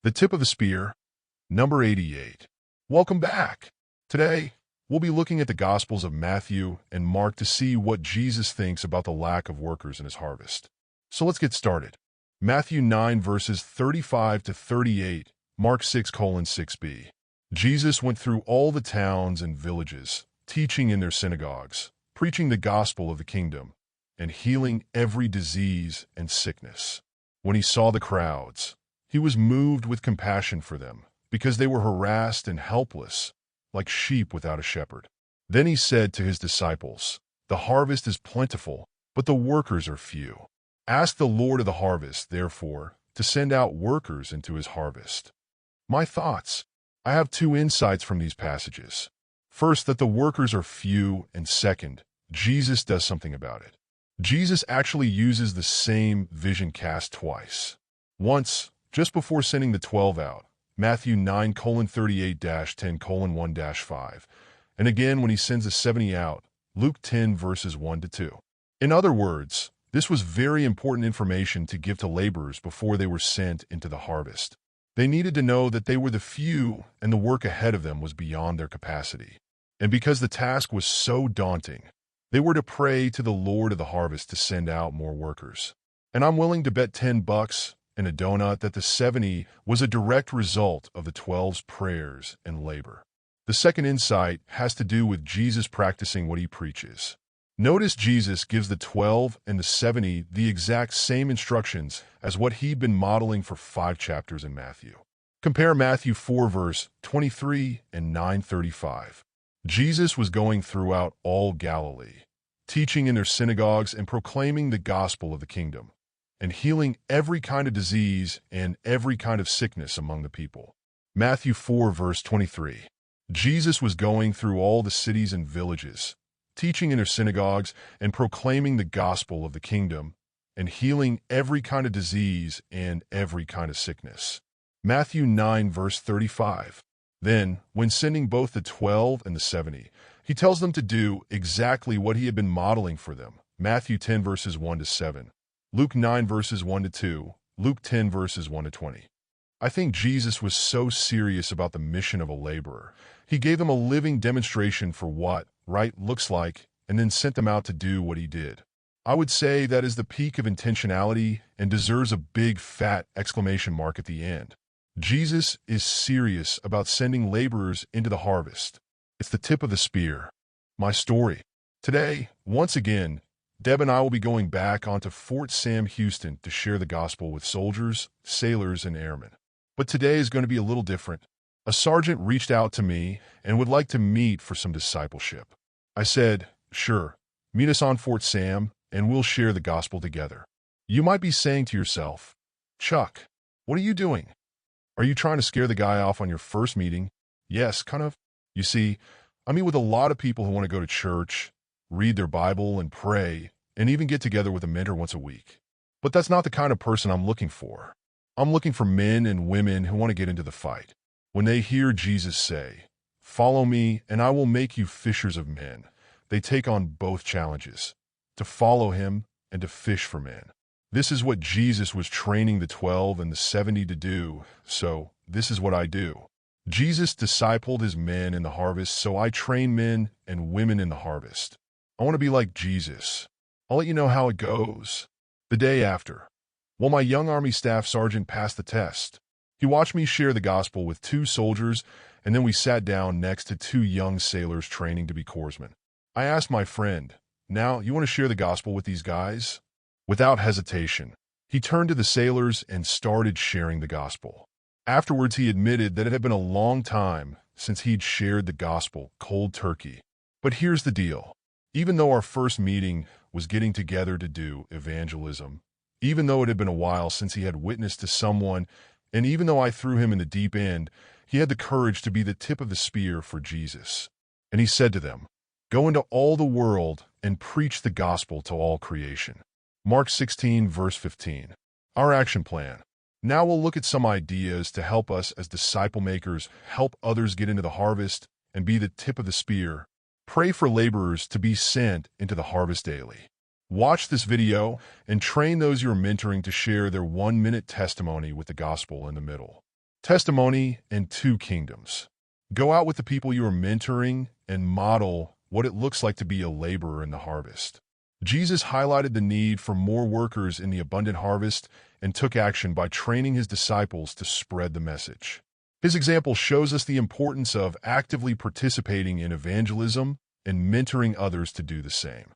The Tip of the Spear, number 88. Welcome back. Today, we'll be looking at the Gospels of Matthew and Mark to see what Jesus thinks about the lack of workers in his harvest. So let's get started. Matthew 9 verses 35 to 38, Mark 6:6b. Jesus went through all the towns and villages, teaching in their synagogues, preaching the gospel of the kingdom, and healing every disease and sickness. When he saw the crowds, he was moved with compassion for them, because they were harassed and helpless, like sheep without a shepherd. Then he said to his disciples, "The harvest is plentiful, but the workers are few. Ask the Lord of the harvest, therefore, to send out workers into his harvest." My thoughts. I have two insights from these passages. First, that the workers are few, and second, Jesus does something about it. Jesus actually uses the same vision cast twice. Once, just before sending the 12 out, Matthew 9:38-10:1-5, and again when he sends the 70 out, Luke 10 verses 1-2. In other words, this was very important information to give to laborers before they were sent into the harvest. They needed to know that they were the few and the work ahead of them was beyond their capacity. And because the task was so daunting, they were to pray to the Lord of the harvest to send out more workers. And I'm willing to bet $10 and a donut that the 70 was a direct result of the 12's prayers and labor. The second insight has to do with Jesus practicing what he preaches. Notice Jesus gives the 12 and the 70 the exact same instructions as what he'd been modeling for 5 chapters in Matthew. Compare Matthew 4 verse 23 and 9:35. Jesus was going throughout all Galilee, teaching in their synagogues and proclaiming the gospel of the kingdom, and healing every kind of disease and every kind of sickness among the people. Matthew 4 verse 23. Jesus was going through all the cities and villages, teaching in their synagogues and proclaiming the gospel of the kingdom, and healing every kind of disease and every kind of sickness. Matthew 9 verse 35. Then, when sending both the 12 and the 70, he tells them to do exactly what he had been modeling for them. Matthew 10 verses 1-7. Luke 9 verses 1-2, Luke 10 verses 1-20. I think Jesus was so serious about the mission of a laborer. He gave them a living demonstration for what right looks like and then sent them out to do what he did. I would say that is the peak of intentionality and deserves a big fat exclamation mark at the end. Jesus is serious about sending laborers into the harvest. It's the tip of the spear. My story. Today, once again, Deb and I will be going back onto Fort Sam Houston to share the gospel with soldiers, sailors, and airmen. But today is going to be a little different. A sergeant reached out to me and would like to meet for some discipleship. I said, "Sure, meet us on Fort Sam and we'll share the gospel together." You might be saying to yourself, "Chuck, what are you doing? Are you trying to scare the guy off on your first meeting?" Yes, kind of. You see, I meet with a lot of people who want to go to church, read their Bible and pray, and even get together with a mentor once a week. But that's not the kind of person I'm looking for. I'm looking for men and women who want to get into the fight. When they hear Jesus say, "Follow me and I will make you fishers of men," they take on both challenges, to follow him and to fish for men. This is what Jesus was training the 12 and the 70 to do, so this is what I do. Jesus discipled his men in the harvest, so I train men and women in the harvest. I want to be like Jesus. I'll let you know how it goes. The day after, while my young Army staff sergeant passed the test, he watched me share the gospel with 2 soldiers, and then we sat down next to 2 young sailors training to be corpsmen. I asked my friend, "Now, you want to share the gospel with these guys?" Without hesitation, he turned to the sailors and started sharing the gospel. Afterwards, he admitted that it had been a long time since he'd shared the gospel cold turkey. But here's the deal. Even though our first meeting was getting together to do evangelism, even though it had been a while since he had witnessed to someone, and even though I threw him in the deep end, he had the courage to be the tip of the spear for Jesus. And he said to them, "Go into all the world and preach the gospel to all creation." Mark 16 verse 15. Our action plan. Now we'll look at some ideas to help us as disciple makers help others get into the harvest and be the tip of the spear. Pray for laborers to be sent into the harvest daily. Watch this video and train those you're mentoring to share their 1-minute testimony with the gospel in the middle. Testimony and two kingdoms. Go out with the people you are mentoring and model what it looks like to be a laborer in the harvest. Jesus highlighted the need for more workers in the abundant harvest and took action by training his disciples to spread the message. His example shows us the importance of actively participating in evangelism and mentoring others to do the same.